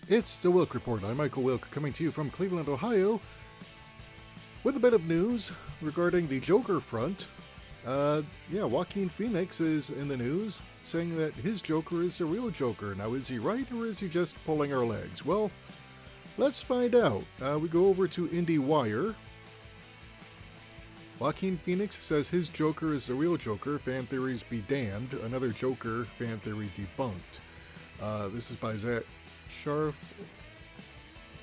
It's the Wilk Report. I'm Michael Wilk, coming to you from Cleveland, Ohio, with a bit of news regarding the Joker front. Joaquin Phoenix is in the news, saying that his Joker is the real Joker. Now, is he right, or is he just pulling our legs? Well, let's find out. We go over to IndieWire. Joaquin Phoenix says his Joker is the real Joker. Fan theories be damned. Another Joker fan theory debunked. This is by Zach Sharf,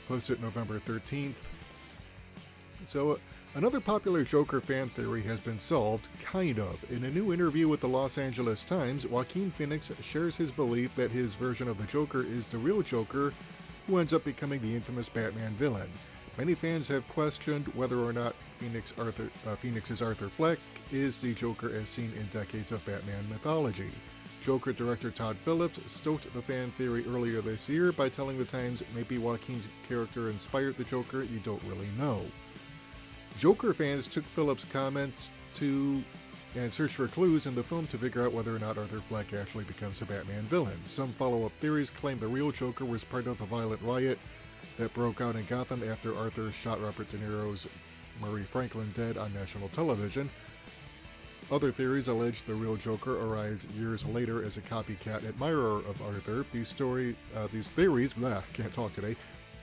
posted November 13th. So, another popular Joker fan theory has been solved, kind of. In a new interview with the Los Angeles Times, Joaquin Phoenix shares his belief that his version of the Joker is the real Joker, who ends up becoming the infamous Batman villain. Many fans have questioned whether or not Phoenix's Arthur Fleck is the Joker as seen in decades of Batman mythology. Joker director Todd Phillips stoked the fan theory earlier this year by telling the Times maybe Joaquin's character inspired the Joker, you don't really know. Joker fans took Phillips' comments and searched for clues in the film to figure out whether or not Arthur Fleck actually becomes a Batman villain. Some follow-up theories claim the real Joker was part of the violent riot that broke out in Gotham after Arthur shot Robert De Niro's Murray Franklin dead on national television. Other theories allege the real Joker arrives years later as a copycat admirer of Arthur. These theories,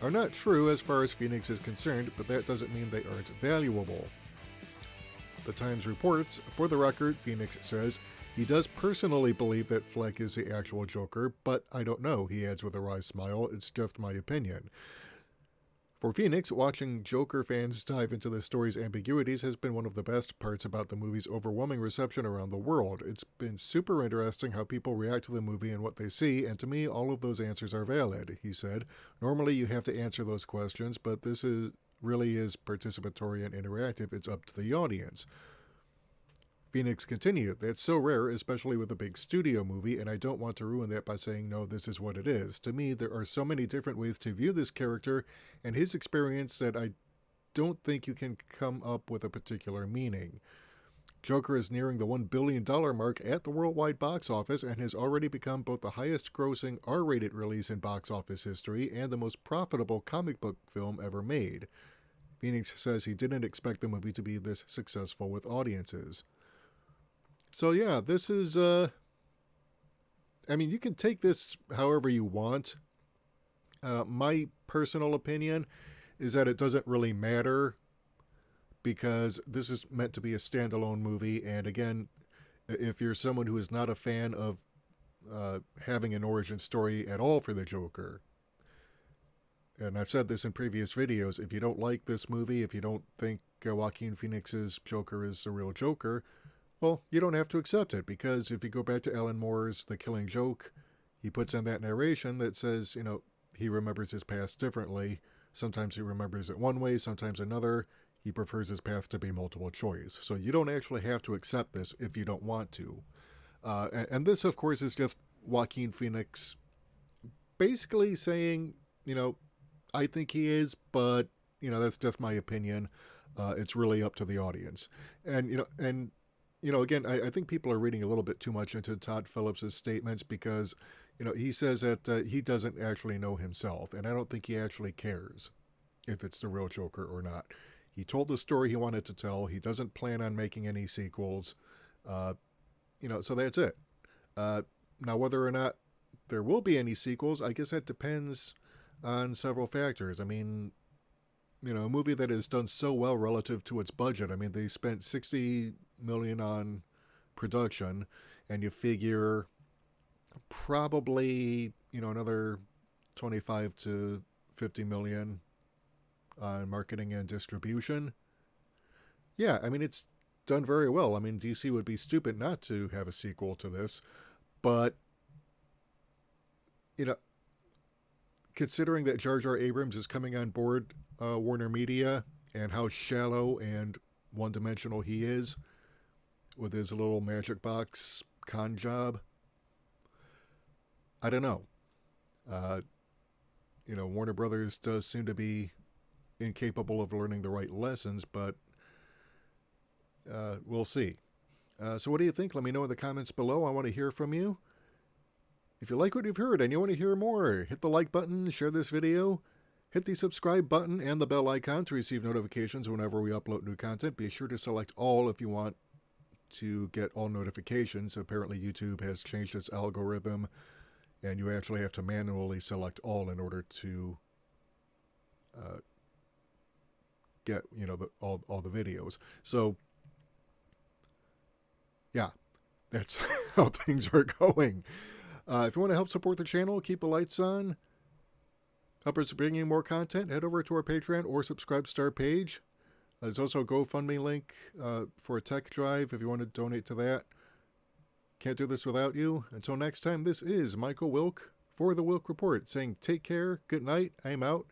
are not true as far as Phoenix is concerned, but that doesn't mean they aren't valuable. The Times reports, for the record, Phoenix says, he does personally believe that Fleck is the actual Joker, but I don't know, he adds with a wry smile, it's just my opinion. For Phoenix, watching Joker fans dive into the story's ambiguities has been one of the best parts about the movie's overwhelming reception around the world. It's been super interesting how people react to the movie and what they see, and to me, all of those answers are valid, he said. Normally you have to answer those questions, but this really is participatory and interactive. It's up to the audience. Phoenix continued, that's so rare, especially with a big studio movie, and I don't want to ruin that by saying, no, this is what it is. To me, there are so many different ways to view this character and his experience that I don't think you can come up with a particular meaning. Joker is nearing the $1 billion mark at the worldwide box office and has already become both the highest-grossing R-rated release in box office history and the most profitable comic book film ever made. Phoenix says he didn't expect the movie to be this successful with audiences. So yeah, this is, you can take this however you want. My personal opinion is that it doesn't really matter because this is meant to be a standalone movie. And again, if you're someone who is not a fan of having an origin story at all for the Joker, and I've said this in previous videos, if you don't like this movie, if you don't think Joaquin Phoenix's Joker is the real Joker, well, you don't have to accept it, because if you go back to Alan Moore's The Killing Joke, he puts in that narration that says, he remembers his past differently. Sometimes he remembers it one way, sometimes another. He prefers his past to be multiple choice. So you don't actually have to accept this if you don't want to. And this, of course, is just Joaquin Phoenix basically saying, I think he is, but, that's just my opinion. It's really up to the audience. Again, I think people are reading a little bit too much into Todd Phillips' statements because, he says that he doesn't actually know himself, and I don't think he actually cares if it's the real Joker or not. He told the story he wanted to tell. He doesn't plan on making any sequels. So that's it. Now, whether or not there will be any sequels, I guess that depends on several factors. A movie that has done so well relative to its budget. They spent $60 million on production, and you figure probably, another 25 to 50 million on marketing and distribution. Yeah, it's done very well. DC would be stupid not to have a sequel to this, but, considering that Jar Jar Abrams is coming on board Warner Media and how shallow and one-dimensional he is with his little magic box con job, I don't know. Warner Brothers does seem to be incapable of learning the right lessons, but we'll see. So what do you think? Let me know in the comments below. I want to hear from you. If you like what you've heard and you want to hear more, hit the like button, share this video, hit the subscribe button and the bell icon to receive notifications whenever we upload new content. Be sure to select all if you want to get all notifications. Apparently YouTube has changed its algorithm and you actually have to manually select all in order to get, you know, all the videos. So yeah, that's how things are going. If you want to help support the channel, keep the lights on, help us bring you more content, head over to our Patreon or Subscribe Star page. There's also a GoFundMe link for a tech drive if you want to donate to that. Can't do this without you. Until next time, this is Michael Wilk for the Wilk Report saying take care, good night, I'm out.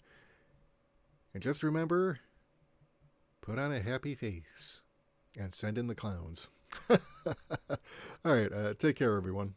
And just remember, put on a happy face and send in the clowns. All right, take care, everyone.